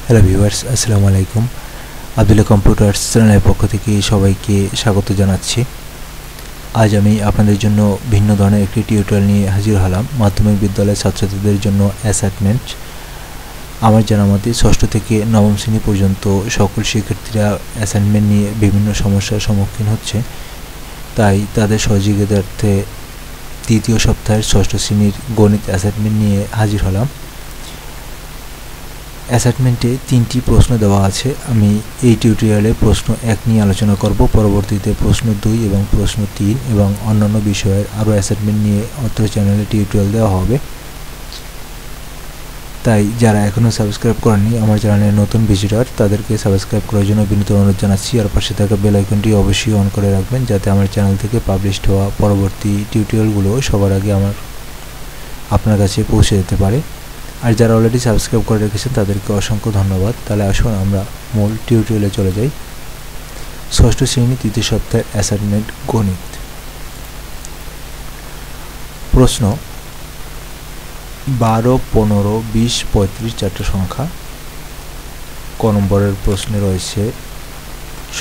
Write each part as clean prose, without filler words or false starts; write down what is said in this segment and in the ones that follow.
Hello viewers, আসসালামু আলাইকুম। Abdullah computers চ্যানেলের পক্ষ থেকে সবাইকে স্বাগত জানাচ্ছি। আজ আমি আপনাদের জন্য ভিন্ন ধরনের একটি টিউটোরিয়াল নিয়ে হাজির হলাম। মাধ্যমিক বিদ্যালয়ের ছাত্রছাত্রীদের জন্য অ্যাসাইনমেন্ট। আমার জানা মতে ষষ্ঠ থেকে নবম শ্রেণী পর্যন্ত সকল শিক্ষার্থীরা অ্যাসাইনমেন্ট নিয়ে বিভিন্ন সমস্যার সম্মুখীন হচ্ছে, তাই তাদের সহযোগিতার্থে তৃতীয় সপ্তাহের ষষ্ঠ শ্রেণীর গণিত অ্যাসাইনমেন্ট নিয়ে হাজির হলাম। অ্যাসাইনমেন্টে 3টি প্রশ্ন দেওয়া আছে। আমি এই টিউটোরিয়ালে প্রশ্ন 1 নিয়ে আলোচনা করব, পরবর্তীতে প্রশ্ন 2 এবং প্রশ্ন 3 এবং অন্যান্য বিষয়ের আরও অ্যাসাইনমেন্ট নিয়ে অত্র চ্যানেলে টিউটোরিয়াল দেওয়া হবে। তাই যারা এখনও সাবস্ক্রাইব করেননি আমার চ্যানেলের নতুন ভিজিটর, তাদেরকে সাবস্ক্রাইব করার জন্য বিনীত অনুরোধ জানাচ্ছি। আর পাশে থাকা বেল আইকনটি অবশ্যই অন করে রাখবেন, যাতে আমার চ্যানেল থেকে পাবলিশড হওয়া পরবর্তী টিউটোরিয়ালগুলো সবার আগে আপনার কাছে পৌঁছে যেতে পারে। আর যারা অলরেডি সাবস্ক্রাইব করে রেখেছেন তাদেরকে অসংখ্য ধন্যবাদ। তাহলে আসুন আমরা মূল টিউটোরিয়ালে চলে যাই। ষষ্ঠ শ্রেণী তৃতীয় সপ্তাহের অ্যাসাইনমেন্ট গণিত। প্রশ্ন 12, 15, 20, 35 চারটা সংখ্যা। ক নম্বরের প্রশ্নে রয়েছে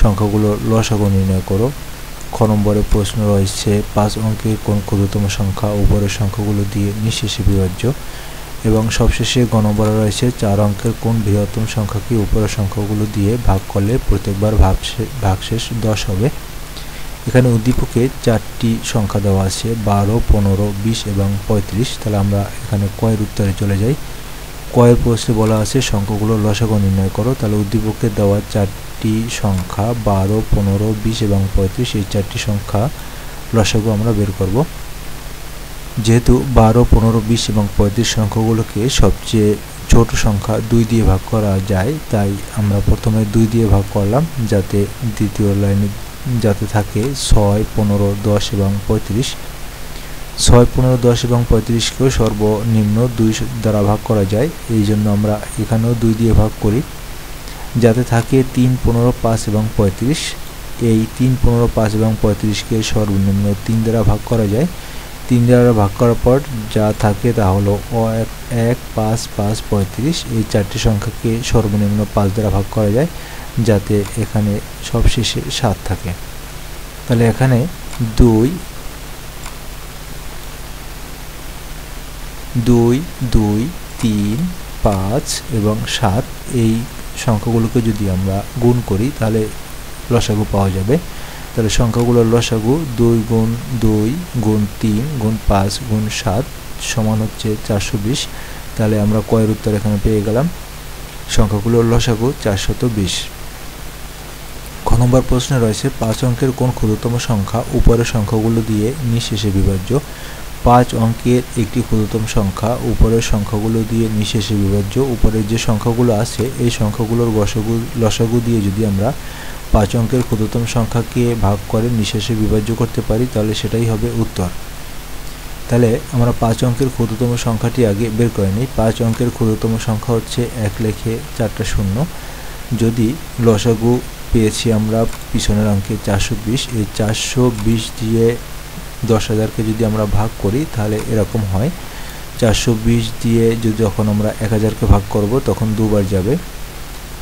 সংখ্যাগুলোর লসাগু নির্ণয় করো। খ নম্বরের প্রশ্ন রয়েছে 5 অঙ্কের কোন ক্ষুদ্রতম সংখ্যা উপরের সংখ্যাগুলো দিয়ে নিঃশেষে বিভাজ্য। এবং সবশেষে গ নম্বরে রয়েছে 4 অঙ্কের কোন বৃহত্তম সংখ্যাকে উপরের সংখ্যাগুলো দিয়ে ভাগ করলে প্রত্যেকবার ভাগশেষ 10 হবে। এখানে উদ্দীপকে 4টি সংখ্যা দেওয়া আছে, 12, 15, 20 এবং 35। তাহলে আমরা এখানে কয়ের উত্তরে চলে যাই। কয়ের প্রশ্নে বলা আছে সংখ্যাগুলো লসাগু নির্ণয় করো। তাহলে উদ্দীপকে দেওয়া 4টি সংখ্যা 12, 15, 20 এবং 35, এই 4টি সংখ্যা লসাগু আমরা বের করব। যেহেতু 12, 15, 20 এবং 35 সংখ্যাগুলোকে সবচেয়ে ছোট সংখ্যা 2 দিয়ে ভাগ করা যায়, তাই আমরা প্রথমে 2 দিয়ে ভাগ করলাম, যাতে দ্বিতীয় লাইনে যাতে থাকে 6, 15, 10 এবং 35। 6, 15, 10 এবং 35কেও সর্বনিম্ন 2 দ্বারা ভাগ করা যায়, এই জন্য আমরা এখানেও 2 দিয়ে ভাগ করি, যাতে থাকে 3, 15, 5 এবং 35। এই 3, 15, 5 এবং 35কে সর্বনিম্ন 3 দ্বারা ভাগ করা যায়। 3 দ্বারা ভাগ করার পর যা থাকে তা হলো 1, 5, 5, 35। এই 4টি সংখ্যাকে সর্বনিম্ন 5 দ্বারা ভাগ করা যায়, যাতে এখানে সবশেষে 7 থাকে। তাহলে এখানে 2, 2, 3, 5 এবং 7 এই সংখ্যাগুলোকে যদি আমরা গুণ করি তাহলে লসাগু পাওয়া যাবে। তাহলে সংখ্যাগুলোর লসাগু 2 গুণ 2 গুণ 3 গুণ 5 গুণ 7 সমান হচ্ছে 420। তাহলে আমরা কয়ের উত্তর এখানে পেয়ে গেলাম। সংখ্যাগুলোর লসাগু 420। খ নম্বর প্রশ্নে রয়েছে 5 অঙ্কের কোন ক্ষুদ্রতম সংখ্যা উপরের সংখ্যাগুলো দিয়ে নিঃশেষে বিভাজ্য। 5 অঙ্কের একটি ক্ষুদ্রতম সংখ্যা উপরের সংখ্যাগুলো দিয়ে নিঃশেষে বিভাজ্য। উপরের যে সংখ্যাগুলো আছে এই সংখ্যাগুলোর লসাগু দিয়ে যদি আমরা 5 অঙ্কের ক্ষুদ্রতম সংখ্যাকে ভাগ করে নিঃশেষে বিভাজ্য করতে পারি, তাহলে সেটাই হবে উত্তর। তাহলে আমরা 5 অঙ্কের ক্ষুদ্রতম সংখ্যাটি আগে বের করে নিই। 5 অঙ্কের ক্ষুদ্রতম সংখ্যা হচ্ছে 1 লেখে 4টা শূন্য। যদি লসাগু পেয়েছি আমরা পিছনের অঙ্কে 420, এই 420 দিয়ে 10,000কে যদি আমরা ভাগ করি তাহলে এরকম হয়। 420 দিয়ে যখন আমরা 1000কে ভাগ করব তখন দুবার যাবে,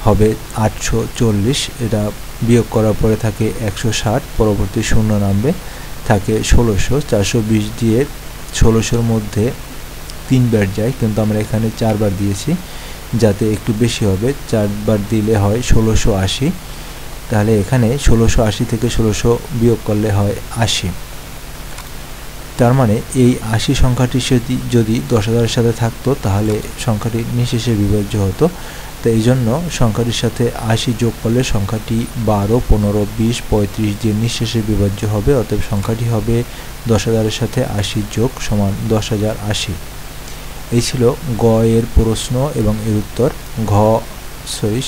হবে 840। এটা বিয়োগ করার পরে থাকে 160, পরবর্তী শূন্য নামবে, থাকে 1600। 420 দিয়ে 1600-র মধ্যে 3 বার যায়, কিন্তু আমরা এখানে 4 বার দিয়েছি যাতে একটু বেশি হবে। 4 বার দিলে হয় 1680। তাহলে এখানে 1680 থেকে 1600 বিয়োগ করলে হয় 80। তার মানে এই 80 সংখ্যাটি যদি 10,000-এর সাথে থাকতো তাহলে সংখ্যাটি নিঃশেষে বিভাজ্য হতো। তো এই জন্য সংখ্যাটির সাথে 80 যোগ করলে সংখ্যাটি 12, 15, 20, 35 দিয়ে নিঃশেষে বিভাজ্য হবে। অতএব সংখ্যাটি হবে 10,000-এর সাথে 80 যোগ সমান 10,080। এই ছিল গ এর প্রশ্ন এবং এর উত্তর।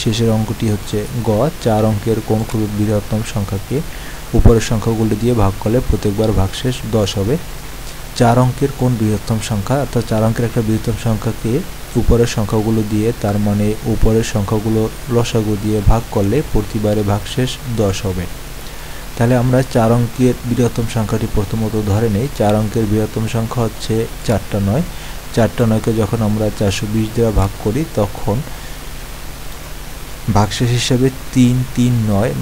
শেষের অঙ্কটি হচ্ছে গ। 4 অঙ্কের কোন বৃহত্তম সংখ্যাকে উপরের সংখ্যাগুলো দিয়ে ভাগ করলে প্রত্যেকবার ভাগশেষ 10 হবে। 4 অঙ্কের কোন বৃহত্তম সংখ্যা, অর্থাৎ 4 অঙ্কের একটা বৃহত্তম সংখ্যাকে উপরের সংখ্যাগুলো দিয়ে, তার মানে উপরের সংখ্যাগুলো লসাগু দিয়ে ভাগ করলে প্রতিবারে ভাগশেষ 10 হবে। তাহলে আমরা 4 অঙ্কের বৃহত্তম সংখ্যাটি প্রথমত ধরে নেই। 4 অঙ্কের বৃহত্তম সংখ্যা হচ্ছে 4টা 9। 4টা 9কে যখন আমরা 420 দ্বারা ভাগ করি তখন ভাগশেষ হিসাবে 339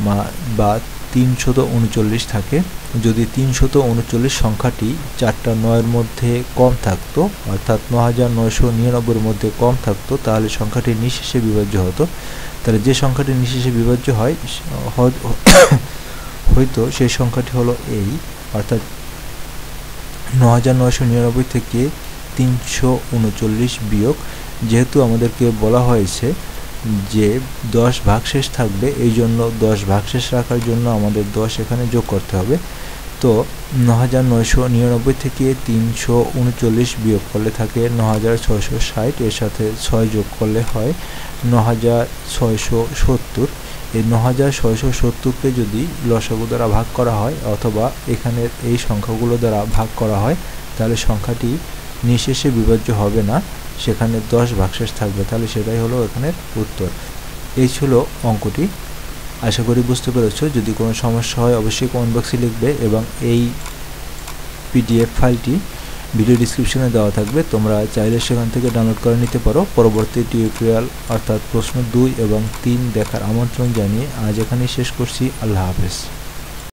বা 339 থাকে। যদি 339 সংখ্যাটি 4টা 9-এর মধ্যে কম থাকতো, অর্থাৎ 9999-এর মধ্যে কম থাকতো, তাহলে সংখ্যাটি নিঃশেষে বিভাজ্য হতো। তাহলে যে সংখ্যাটি নিঃশেষে বিভাজ্য হয় হয়তো সেই সংখ্যাটি হলো এই, অর্থাৎ 9999 থেকে 339 বিয়োগ। যেহেতু আমাদেরকে বলা হয়েছে যে 10 ভাগশেষ থাকবে, এই জন্য 10 ভাগশেষ রাখার জন্য আমাদের 10 এখানে যোগ করতে হবে। তো 9999 থেকে 339 বিয়োগ করলে থাকে 9660, এর সাথে 6 যোগ করলে হয় 9670। এই 9670কে যদি লসাগু দ্বারা ভাগ করা হয় অথবা এখানের এই সংখ্যাগুলো দ্বারা ভাগ করা হয়, তাহলে সংখ্যাটি নিঃশেষে বিভাজ্য হবে না, সেখানে 10 ভাগশেষ থাকবে। তাহলে সেটাই হলো এখানের উত্তর। এই ছিল অঙ্কটি। আশা করি বুঝতে পেরেছো। যদি কোনো সমস্যা হয় অবশ্যই কমেন্ট বক্সে লিখবে, এবং এই পিডিএফ ফাইলটি ভিডিও ডিসক্রিপশনে দেওয়া থাকবে, তোমরা চাইলে সেখান থেকে ডাউনলোড করে নিতে পারো। পরবর্তী টিউটোরিয়াল অর্থাৎ প্রশ্ন 2 এবং 3 দেখার আমন্ত্রণ জানিয়ে আজ এখানেই শেষ করছি। আল্লাহ হাফেজ।